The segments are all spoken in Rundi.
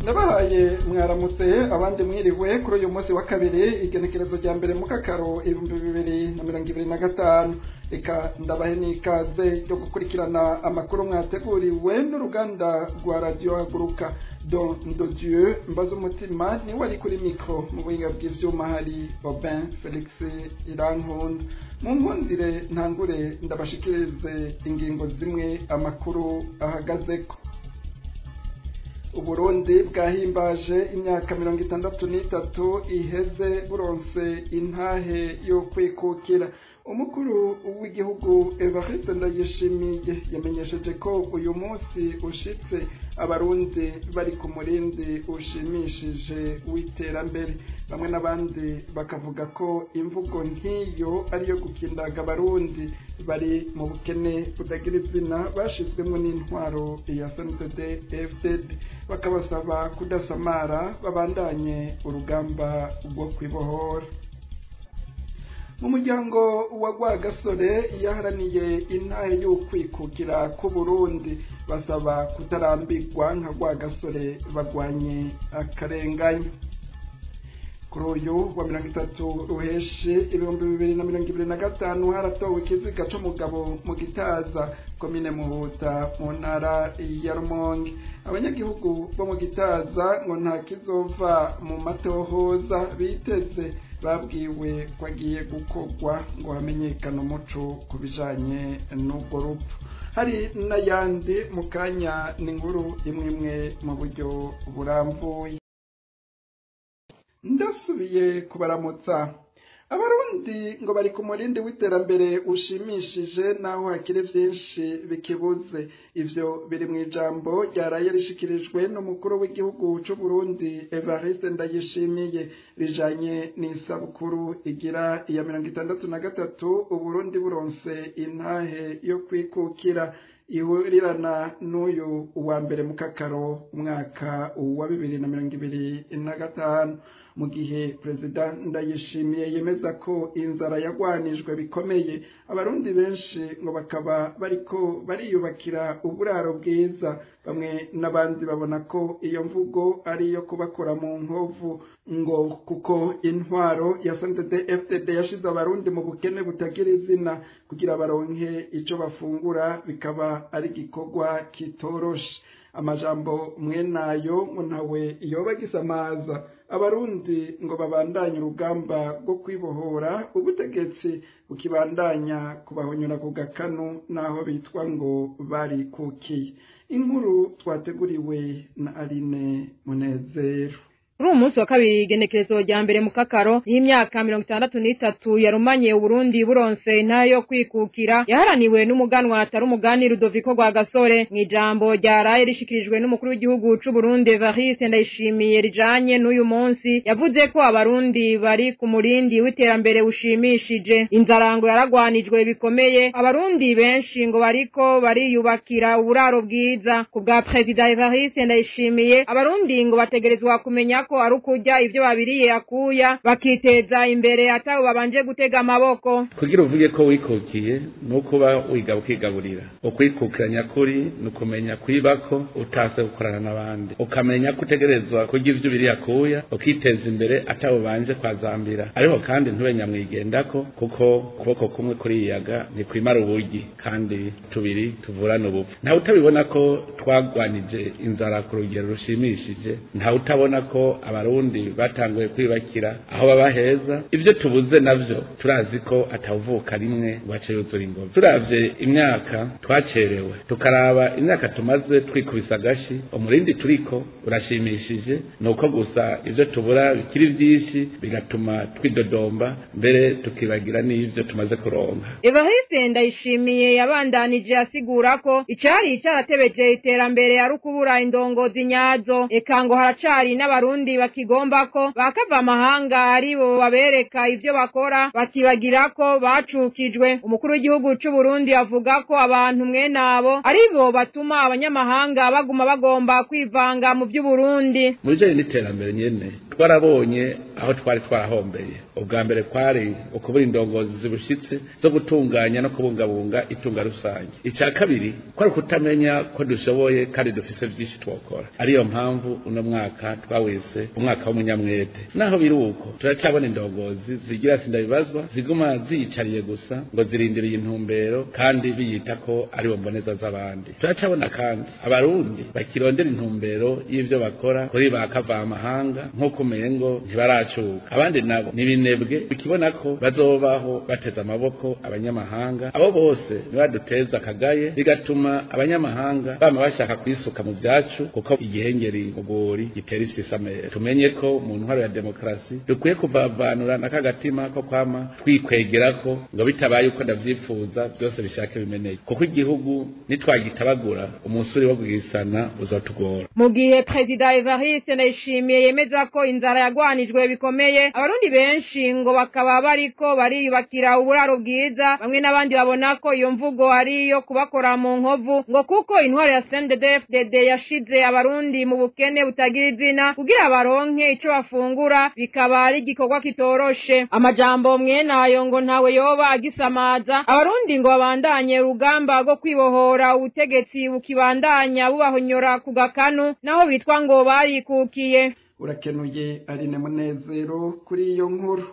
Nabahaye mwaramutse abandi mwiriwe kuri uyu munsi wa kabiri igenekerezo rya mbere mu kakaro 2025 eka ndabahe n'ikaze yo gukurikirana amakuru mwateguriwe n'uruganda rwa radio Haguruka Don Dieu mbazo umutima ni wari kuri micro mu buhinga bw'ivyuma hari Robin Felix Irankunda mu nkundire ntangure ndabashikirize ingingo zimwe amakuru ahagazeko. Uburundi bwahimbaje imyaka 63 iheze buronse intahe yo kwikukira. Umukuru w'igihugu Evariste Ndayishimiye yamenyesheje ko uyu munsi ushitse abarundi bari ku murindi ushimishije w'iterambere. Bamwe n'abandi bakavuga ko imvugo nk'iyo ariyo gukindaga abarundi bari mu bukene budagira izina bashizwemo n'intwaro ya CNDD-FDD, bakabasaba kudasamara babandanye urugamba rwo kwibohora. Mu muryango wa Rwagasore yaharaniye intahe y'ukwikukira ku Burundi basaba kutarambirwa nka Rwagasore bagwanye akarenganya. Kuri uyu wa 30 ruheshi 2025 haratowe ikiziga c'umugabo mu Gitaza komine Muhuta mu ntara ya Rumonge. Abanyagihugu bo mu Gitaza ngo nta kizova mu matohoza biteze babwiwe kwagiye gukogwa ngo hamenyekane umuco kubijanye n'ubwo rupfu. Hari n'ayandi mu kanya n'inkuru imwe mu buryo burambuye. Ndasubiye kubaramutsa. Abarundi ngo bari ku murindi w'iterambere ushimishije naho hakiri byinshi bikibuze. Ivyo biri mu ijambo ryaraye rishikirijwe n'umukuru w'igihugu c'u Burundi Evariste Ndayishimiye rijanye n'isabukuru igira iya 63 Uburundi buronse intahe yo kwikukira ihurirana n'uyu wa mbere mu kakaro umwaka wa 2025 mu gihe Perezida Ndayishimiye yemeza ko inzara yagwanijwe bikomeye. Abarundi benshi ngo bakaba bariko bariyubakira uburaro bwiza. Bamwe n'abandi babona ko iyo mvugo ari iyo kubakora mu nkovu ngo kuko intwaro ya CNDD-FDD yashize abarundi mu bukene butagira izina kugira baronke ico bafungura bikaba ari gikorwa kitoroshe. Amajambo mwenayo ngo ntawe yobagisamaza. Abarundi ngo babandanye urugamba rwo kwibohora, ubutegetsi bukibandanya kubahonyora ku gakanu naho bitwa ngo bari kukiye. Inkuru twateguriwe na Aline Munezero. Uru munsi wa kabiri igenekerezo rya mbere mu kakaro y'imyaka 63 yarumanye Uburundi buronse ntayo kwikukira yaharaniwe n'umuganwa atari umugani Rudoviko Rwagasore. Mu ijambo ryaraye rishikirijwe n'umukuru w'igihugu c'u Burundi Evariste Ndayishimiye rijanye n'uyu munsi yavuze ko abarundi bari ku murindi w'iterambere ushimishije. Inzarango yaragwanijwe bikomeye, abarundi benshi ngo bariko bariyubakira uburaro bwiza. Ku bwa Perezida Evariste Ndayishimiye abarundi ngo bategerezwa kumenya ko ari ukujya ivyo babiriye akuya bakiteza imbere ataho babanje gutega amaboko. Kugira uvuge ko wikukiye no kuba wiga ukigaburira. Ukwikukiranya kuri nukumenya kwibako utase gukorana n'abandi. Ukamenya kutegerezwa kujya ivyo biriye akuya ukiteza imbere ataho banje kwazambira. Ariho kandi ntubenya mwigendako kuko kuboko kumwe kuri yaga ni kwimara ubugi kandi tubiri tuvurana ubupfu. Nta utabibona ko twagwanije inzara ku rugero rushimishije. Nta utabona ko abarundi batanguye kwibakira aho baba heza. Ivyo tubuze navyo turazi ko atavuka rimwe wace yuzura ingoma. Turavye imyaka twacerewe tukaraba imyaka tumaze twikubisa gashi umurindi turiko urashimishije, nuko gusa ivyo tubura bikiri byinshi bigatuma twidodomba mbere tukibagira n'ivyo tumaze kuronka. Evariste Ndayishimiye yabandanije asigura ko icari cyaratebeje iterambere ari ukubura indongozi nyazo. Eka ngo haracari n'abarundi bakigomba ko bakava amahanga aribo babereka ivyo bakora bakibagira ko bacukijwe. Umukuru w'igihugu c'u Burundi avuga ko abantu mwe nabo aribo batuma abanyamahanga baguma bagomba kwivanga mu by'Uburundi. Muri je n'iterambere nyene twarabonye aho twari twarahombeye. Ubwa mbere kwari ukubura indongozi zibushitse zo gutunganya no kubungabunga itunga rusange. Icya kabiri kwari kutamenya ko dushoboye kandi dufise vyinshi twokora. Ariyo mpamvu uno mwaka twawise umwaka w'umunyamwete. Naho biruko turacabona indongozi zigira sindabibazwa ziguma ziyicariye gusa ngo zirindiriye intumbero kandi biyita ko ari bo mboneza z'abandi. Turacabona kandi abarundi bakirondera intumbero y'ivyo bakora kuri bakava amahanga nko kumengo ntibaracuka. Abandi nabo nibinebwe bikibona ko bazobaho bateza amaboko abanyamahanga. Abo bose nibaduteza kagaye bigatuma abanyamahanga bama bashaka kwisuka mu vyacu kuko igihengeri uburi gitera ifyisamere. Tumenye ko mu ntwaro ya demokrasi dukwiye kuvavanura nakagatima ko kwama twikwegerako ngo bitabaye uko ndavyifuza byose bishake bimeneye kuko igihugu nitwagitabagura umusuri wo kugisana uzotugora. Mu gihe President Evariste Ndayishimiye yemeza ko inzara yagwanijwe bikomeye, abarundi benshi ngo bakaba bariko bariyubakira uburaro bwiza, bamwe n'abandi babona ko iyo mvugo ari yo kubakora mu nkovu ngo kuko intwaro ya CNDD-FDD yashize abarundi mu bukene butagira izina kugira baronke ico bafungura, bikaba ari igikorwa kitoroshe. Amajambo mwene ayo ngo ntawe yoba agisamaza, abarundi ngo babandanye urugamba rwo kwibohora ubutegetsi bukibandanya bubahonyora ku gakanu naho bitwa ngo barikukiye. Urakenuye Aline Munezero kuri iyo nkuru.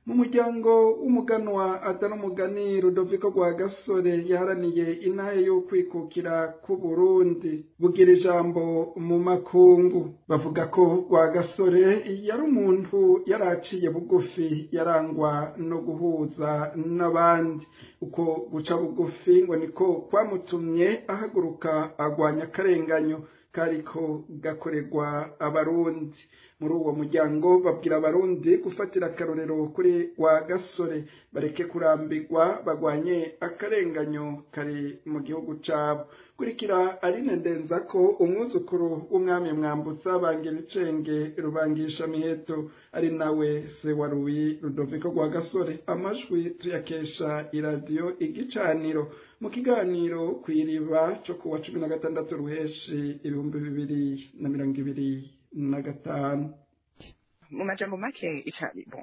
Mu muryango w'umuganwa Atanumugani Rudoviko Rwagasore yaharaniye intahe yo kwikukira ku Burundi bugira ijambo mu makungu. Bavuga ko Rwagasore yari umuntu yaraciye bugufi yarangwa no guhuza n'abandi. Uko guca bugufi ngo niko kwamutumye ahaguruka agwanya akarenganyo kariko gakorerwa abarundi. Muri uwo muryango babwira abarundi gufatira akarorero kuri Rwagasore bareke kurambirwa bagwanye akarenganyo kari mu gihugu cabo. Kurikira Aline Ndenzako umwuzukuru w'umwami Mwambutsa Bangericenge Rubangisha Miheto ari nawe se wa Louis Rudoviko Rwagasore. Amajwi tuyakesha iradiyo Igicaniro mu kiganiro kw'iriba cyo kuwa 16 Ruheshi 2025. Mu majambo make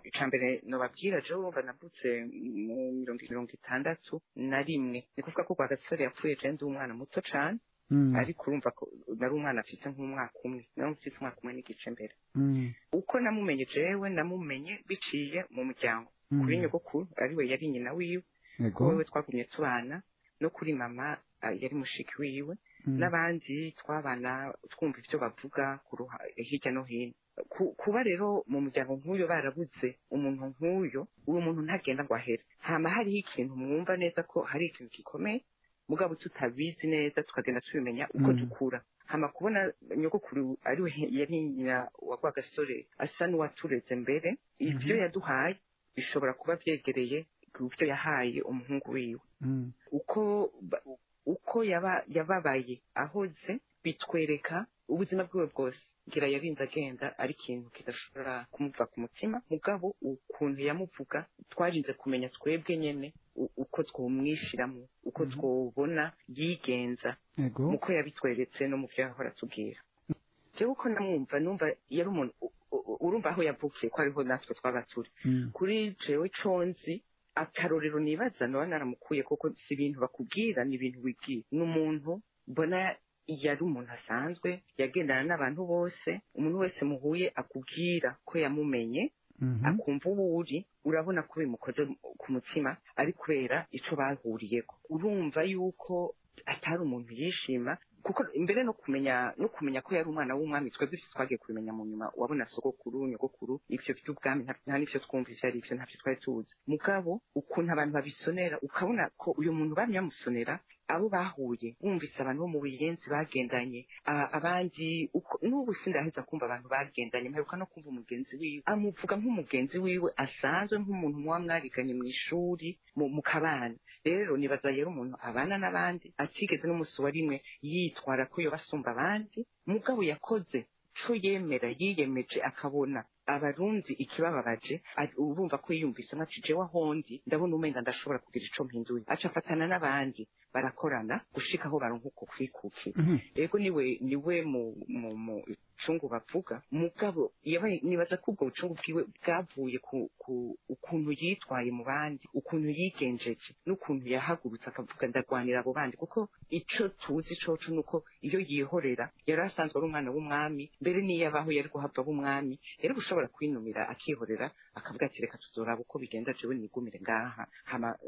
icambere no babwira je urumva navutse mu 1961 ni kuvuga ko Rwagasore yapfuye je ndi umwana muto cane ariko urumva ko nari umwana afise nk'umwaka umwe nari mfise umwaka umwe n'igice mbere. Uko namumenye jewe namumenye biciye mu muryango kuri nyogokuru ariwe yari nyina wiwe wewe twagumye tubana no kuri mama yari mushiki wiwe n'abandi twabana twumva ivyo bavuga hirya no hino. Kuba rero mu muryango nk'uyo barabuze umuntu nk'uyo uwo muntu ntagenda ngo ahere. Hama hariho ikintu mwumva neza ko hari ikintu gikomeye mugabo tutabizi neza tukagenda tubimenya uko dukura. Hama kubona nyogokuru ariwe yari nyina wa Rwagasore asa n'uwatureze mbere, ivyo yaduhaye bishobora kuba vyegereye ivyo yahaye umuhungu wiwe. Uko yababaye ahoze bitwereka ubuzima bwiwe bwose ngira yarinze agenda ari ikintu kidashobora kumuva ku mutima mugabo ukuntu yamuvuga twarinze kumenya twebwe nyene uko twomwishiramo uko twobona yigenza muko yabitweretse no mu vyo yahora tubwira. Jewe uko numva yari umuntu urumva aho yavukiye ko ariho natwe twabaturi kuri jewe conzi akarorero nibaza no naramukuye koko si ibintu bakubwira ni ibintu wibwira n'umuntu mbona yari umuntu asanzwe yagendana n'abantu bose umuntu wese muhuye akubwira ko yamumenye akumva uburi urabona ko bimukoze ku mutima ari kubera ico bahuriyeko. Urumva yuko atari umuntu yishima kuko imbere no kumenya ko yari umwana w'umwami twebwe twagiye kubimenya mu nyuma wabona sogokuru nyogokuru ivyo by'ubwami nta n'ivyo twumva ivyo ari ivyo ntavyo twari tuzi mugabo ukuntu abantu babisonera ukabona ko uyu muntu bamye bamusonera abo bahuye wumvise abantu bo mu Buyenzi bagendanye abandi n'ubu sindaheza kumva abantu bagendanye mperuka no kumva umugenzi wiwe amuvuga nk'umugenzi wiwe asanzwe nk'umuntu muba mwariganye mu ishuri mu kabana. Rero nibaza yero umuntu abana n'abandi atigeze n'umusi wa rimwe yitwara ko yo basumba abandi mugabo yakoze co yemera yiyemeje akabona abarundi ikibababaje urumva ko yiyumvise nka cije wahondi ndabona umenga ndashobora kugira ico mpinduye aca afatana n'abandi barakorana gushika aho baronka uko kwikukira ego niwe mu cungu bavuga mugabo nibaza ko ubwo bucungu bwiwe bwavuye ku ukuntu yitwaye mu bandi ukuntu yigenjeje n'ukuntu yahagurutse akavuga ndagwanira abo bandi kuko ico tuzi coco nuko iyo yihorera yari asanzwe ari umwana w'umwami mbere niyo abaho yari guhabwa b'umwami yari gushobora kwinumira akihorera akavuga ati reka tuzoraba uko bigenda jewe nigumire ngaha hama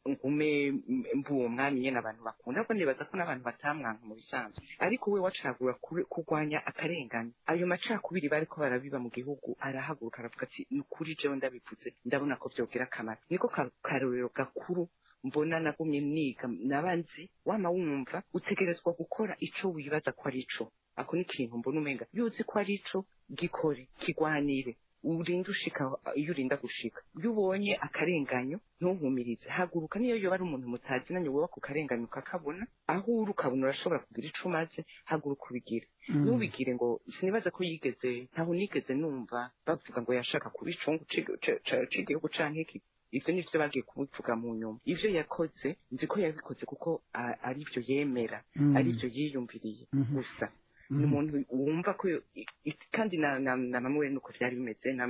ngume mbuwo mwami nyene abantu bakunda ko nibaza ko n'abantu batamwanka mu bisanzwe ariko we wacagura kurwanya akarengane ayo macakubiri bariko barabiba mu gihugu arahaguruka aravuga ati nukuri jewe ndabivuze ndabona ko vyogira akamaro niko karorero gakuru mbona nagumye niga nabanzi wama wumva utegerezwa gukora ico wibaza ko ari ico ako ni ikintu mbona umenga yuzi ko ari ico gikore kigwanire urinda ushika iyo urinda gushika iyo ubonye akarenganyo ntuhumirize haguruka niyo yoba ari umuntu mutazi nanyo wowe ku karenganyo kakabona aho uri ukabona urashobora kugira ico umaze haguruka ubigira ntubigire ngo sinibaza ko ntaho nigeze numva bavuga ngo yashaka kuba icungu c'igihugu canke iki ivyo nivyo bagiye kubivuga mu nyuma ivyo yakoze nzi ko yabikoze kuko ari byo yemera ari byo yiyumviriye gusa ni umuntu wumva ko kandi na mama we nuko vyari bimeze na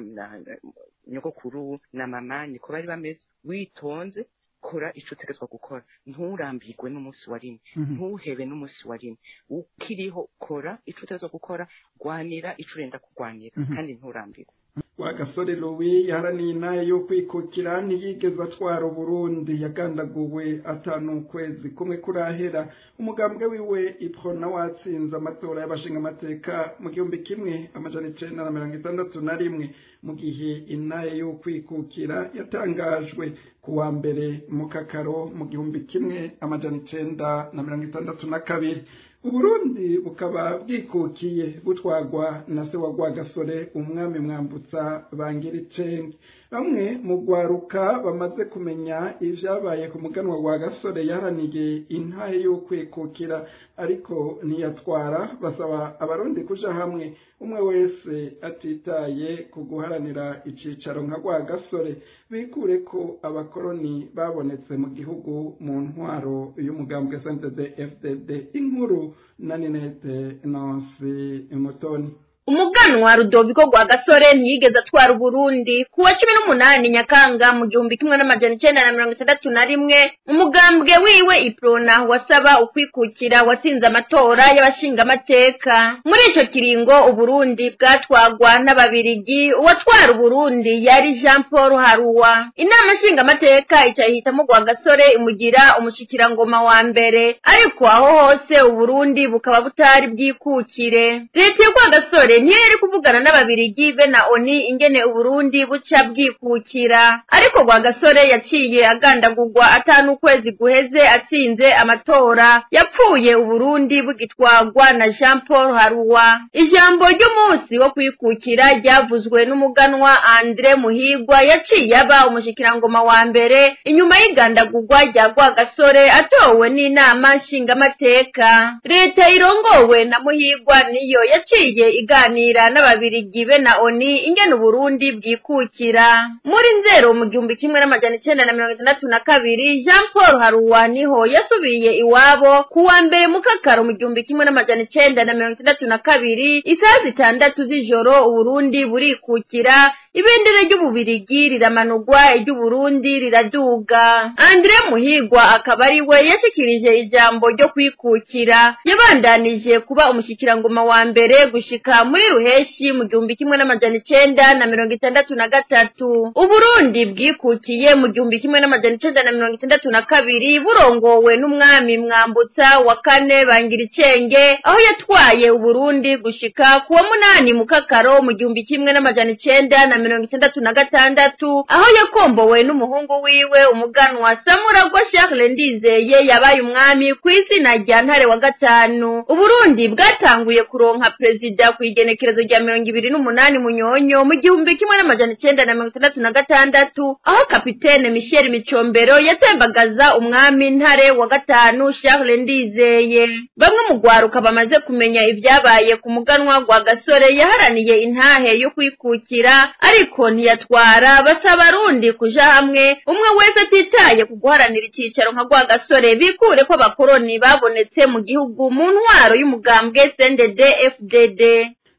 nyogokuru na mama niko bari bameze witonze kora ico utegetswe gukora nturambirwe n'umunsi wa rimwe ntuhebe n'umunsi wa rimwe ukiriho kora ico utegetswe gukora gwanira ico urenda kugwanira kandi nturambirwe Rwagasore Louis yaharaniye inaye yo kwikukira ntiyigeze atwara Burundi yagandaguwe atanu kwezi kumwe kurahera umugambwe wiwe iprona watsinze amatora y'abashinga amateka mu 1961 mu gihe inaye yo kwikukira yatangajwe kuwa mbere mu Kakaro mu 1962 Uburundi bukaba bwikukiye butwagwa na se wa Rwagasore umwami Mwambutsa Bangiricenge bamwe mu gwaruka bamaze kumenya ivyabaye ku muganwa wa Rwagasore yaraniye intahe yo kwikukira ariko ntiyatwara basaba abarundi kuja hamwe umwe wese atitaye ku guharanira icicaro nka Rwagasore bikure ko abakoroni babonetse mu gihugu mu ntwaro y'umugambwe CNDD-FDD inkuru na Ninete Nancy Mutoni. Umuganwa Rudoviko Rwagasore ntiyigeze atwara Burundi kuwa 18 Nyakanga mu 1961 umugambwe wiwe iprona wasaba ukwikukira watsinze amatora y'abashinga amateka muri ico kiringo Uburundi bwatwagwa n'ababirigi uwatwara Burundi yari Jean Paul Haruwa inama nshinga amateka icahitamo Rwagasore imugira umushikirangoma wa mbere ariko aho hose Uburundi bukaba butari bwikukire leta ya Rwagasore ntiyari kuvugana n'ababirigi be na ONI ingene Uburundi buca bwikukira ariko Rwagasore yaciye agandagurwa atanu kwezi guheze atsinze amatora yapfuye Uburundi bugitwagwa na Jean Paul Haruwa ijambo ry'umunsi wo kwikukira ryavuzwe n'umuganwa Andre Muhigwa yaciye aba umushikirangoma wa mbere inyuma y'igandagurwa rya Rwagasore atowe n'inama nshinga amateka leta irongowe na Muhigwa niyo yaciye iganira n'ababirigi be na ONI ingene Uburundi bwikukira muri Nzero mu 1962 Jean Paul Haruwa niho yasubiye iwabo kuwa mbere mu Kakaro mu 1962 isaha 6 z'ijoro Uburundi burikukira ibendera ry'ububirigi riramanurwa iry'Uburundi riraduga Andre Muhigwa akaba ari we yashikirije ijambo ryo kwikukira yabandanije kuba umushikirangoma wa mbere gushika muri Ruheshi mu 1963 Uburundi bwikukiye mu 1962 burongowe n'umwami Mwambutsa wa kane Bangiricenge aho yatwaye Uburundi gushika kuwa 8 mu Kakaro mu 1966 aho yakombowe n'umuhungu wiwe umuganwa Samuragwa Charles Ndizeye yabaye umwami kw'izina rya Ntare wa gatanu Uburundi bwatanguye kuronka prezida kuigenekerezo rya 28 Munyonyo mu 1966 aho kapitene Michel Micombero yatembagaza umwami Ntare wa gatanu Charles Ndizeye bamwe mu gwaruka bamaze kumenya ivyabaye ku muganwa Rwagasore yaharaniye intahe yo kwikukira ariko ntiyatwara basaba abarundi kuja hamwe umwe wese atitaye ku guharanira icicaro nka Rwagasore bikure ko abakoroni babonetse mu gihugu mu ntwaro y'umugambwe CNDD FDD.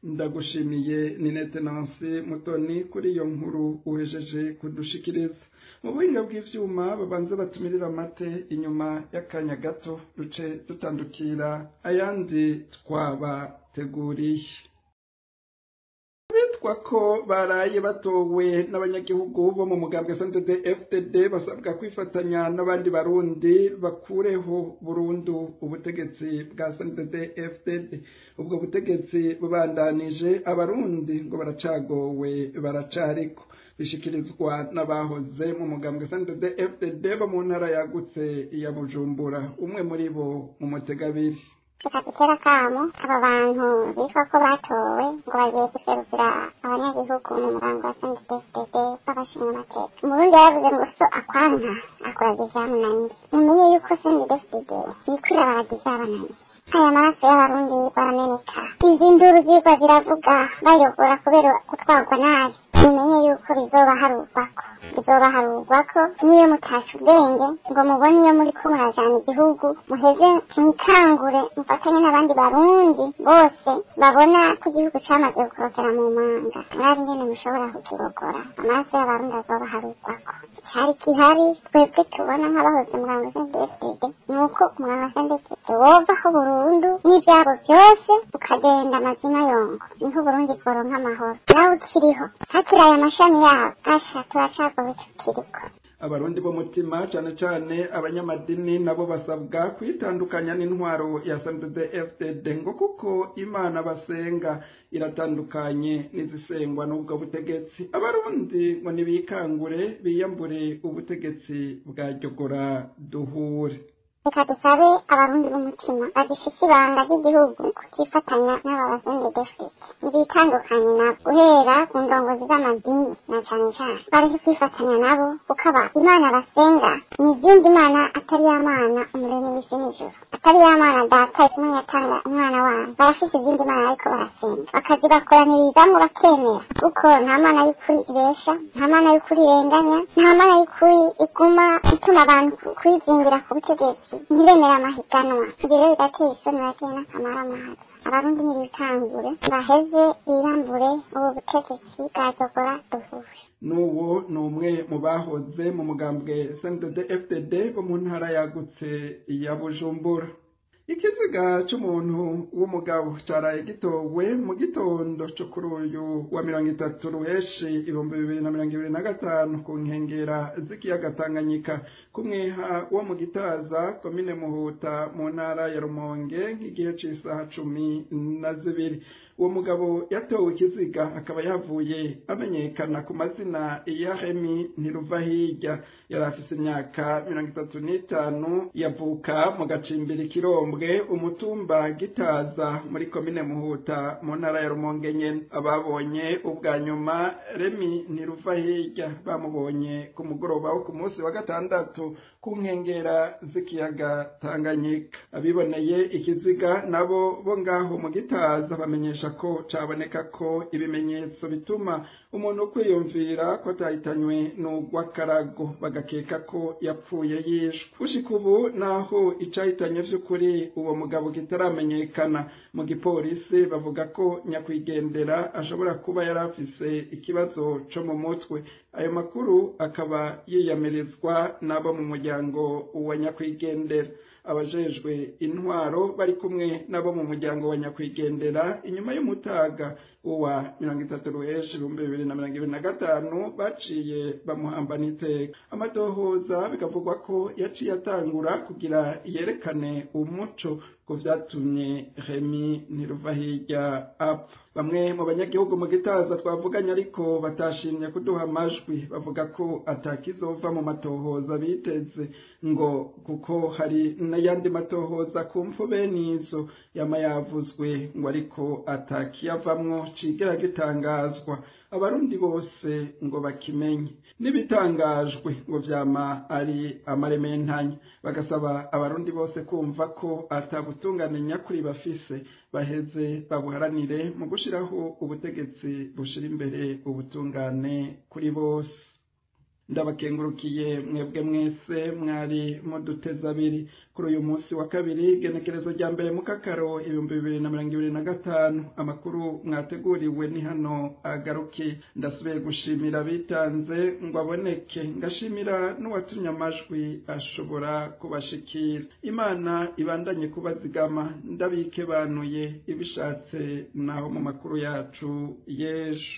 Ndagushimiye Ninette Nancy Mutoni kuri iyo nkuru uhejeje kudushikiriza. Mu buhinga bw'ivyuma babanze batumirira amate inyuma y'akanya gato duce dutandukira ayandi twabateguriye. Bitwa ko baraye batowe n'abanyagihugu bo mu mugambwe CNDD FDD basabwa kwifatanya n'abandi barundi bakureho burundu ubutegetsi bwa CNDD FDD. Ubwo butegetsi bubandanije abarundi ngo baracagowe baracariko bishikirizwa n'abahoze mu mugambwe CNDD FDD bo mu ntara yagutse ya Bujumbura, umwe muri bo mu Mutegabiri. Tukatera kamo aba bantu bitwa ko batowe ngo bagiye guserukira abanyagihugu mu murango wa CNDD babashinga amateka. Umurundi yaravuze ngo so akwanka akoraga ivyamunaniye. Mumenye yuko CNDD yikwira baragize abananiye. Aya maraso y'abarundi barameneka. Izi nduru zirwa ziravuga bayogora kubera gutwarwa nabi. Mumenye yuko bizobaharurwako niyo mutasha ubwenge ngo mubone iyo muri ko murajana igihugu muheze mwikangure mufatanye n'abandi barundi bose babona ko igihugu camaze gukorokera mu manga mwari ngene mushobora kukirogora. Amaraso y'abarundi azobaharurwako. Icyari gihari twebwe tubona nk'abahoze murango CNDD nuko umurango CNDD wovaho burundu n'ivyabo vyose ukagenda amazina yongo niho Burundi bworonka amahoro. Nawe ukiriho hakiri aya mashami yabo asha turacagowe tukiriko. Abarundi bo mutima cyane cyane abanyamadini nabo basabwa kwitandukanya n'intwaro ya CNDD FDD ngo kuko Imana basenga iratandukanye n'izisengwa n'ubwo butegetsi. Abarundi ngo nibikangure biyambure ubutegetsi bwa Jogora duhure. Reka dusabe abarundi b'umutima bagifise ibanga ry'igihugu kutifatanya n'aba CNDD FDD nibitandukanye nabo guhera ku ndongozi z'amadini na cane cane bareke kwifatanya nabo kuko Imana basenga ni izindi Mana atari y'Amana umuremyi w'isi n'ijuru, atari y'Amana data kumwe yatanga umwana wayo. Barafise izindi Mana ariko barasenga bakazibakoranirizamwo bakemera kuko nta Mana y'ukuri ibesha, nta Mana y'ukuri irenganya, nta Mana y'ukuri iguma ituma abantu kwizingira ku butegetsi ntibemera amahiganwa. Ibiro bigateye isoni bateye n'akamaro amazi. Abarundi nibitangure baheze biyambure ubu butegetsi bwa Jogora duhure. N'uwo ni umwe mu bahoze mu mugambwe CNDD FDD bo mu ntara yagutse ya Bujumbura. Ikiziga c'umuntu w'umugabo caraye gitowe mu gitondo cyo kuri uyu wa 30 Ruheshi 2025 ku nkengera z'ikiyaga Tanganyika kumweha wo mu Gitaza komine Muhuta mu ntara ya Rumonge nk'igihe c'isaha 12. Uwo mugabo yatowe ikiziga akaba yavuye amenyekana ku mazina ya Remy Ntiruvahirya. Yari afise imyaka 35, yavuka mu gacimbiri Kirombwe umutumba Gitaza muri komine Muhuta mu ntara ya Rumonge nyene. Ababonye ubwa nyuma Remy Ntiruvahirya bamubonye ku mugoroba wo ku munsi wa gatandatu ku nkengera z'ikiyaga Tanganyika. Abiboneye ikiziga nabo bo ngaho mu Gitaza bamenyesha ko caboneka ko ibimenyetso bituma umuntu kwiyumvira ko atahitanywe n'ugwakarago bagakeka ko yapfuye yishwe. Gushika ubu naho icahitanye vy'ukuri uwo mugabo kitaramenyekana. Mu gipolisi bavuga ko nyakwigendera ashobora kuba yarafise ikibazo co mu mutwe. Ayo makuru akaba yiyamirizwa n'abo mu muryango wa nyakwigendera. Abajejwe intwaro bari kumwe nabo mu muryango wa nyakwigendera inyuma y'umutaga uwa 30 Ruheshi 2025 baciye bamuhambana iteka. Amatohoza bikavugwa ko yaciye atangura kugira yerekane umuco ko vyatumye Remy Ntiruvahirya apfa. Bamwe mu banyagihugu mu Gitaza twavuganye ariko batashimye kuduha amajwi bavuga ko atakizova mu matohoza biteze ngo kuko hari n'ayandi matohoza ku mfu bene izo yama yavuzwe ngo ariko atakiyavamwo cigera gitangazwa abarundi bose ngo bakimenye, n'ibitangajwe ngo vyama ari amarementanya, bagasaba abarundi bose kumva ko atabutungane nyakuri bafise, baheze babuharanire mu gushiraho ubutegetsi bushira imbere ubutungane kuri bose. Ndabakengurukiye mwebwe mwese mwari muduteza abiri kuri uyu munsi wa kabiri genekerezo rya mbere mu kakaro 2025. Amakuru mwateguriwe ni hano agaruke. Ndasubiye gushimira bitanze ngo aboneke, ngashimira n'uwatumye amajwi ashobora kubashikira. Imana ibandanye kubazigama, ndabike banuye ibishatse naho mu makuru yacu y'ejo.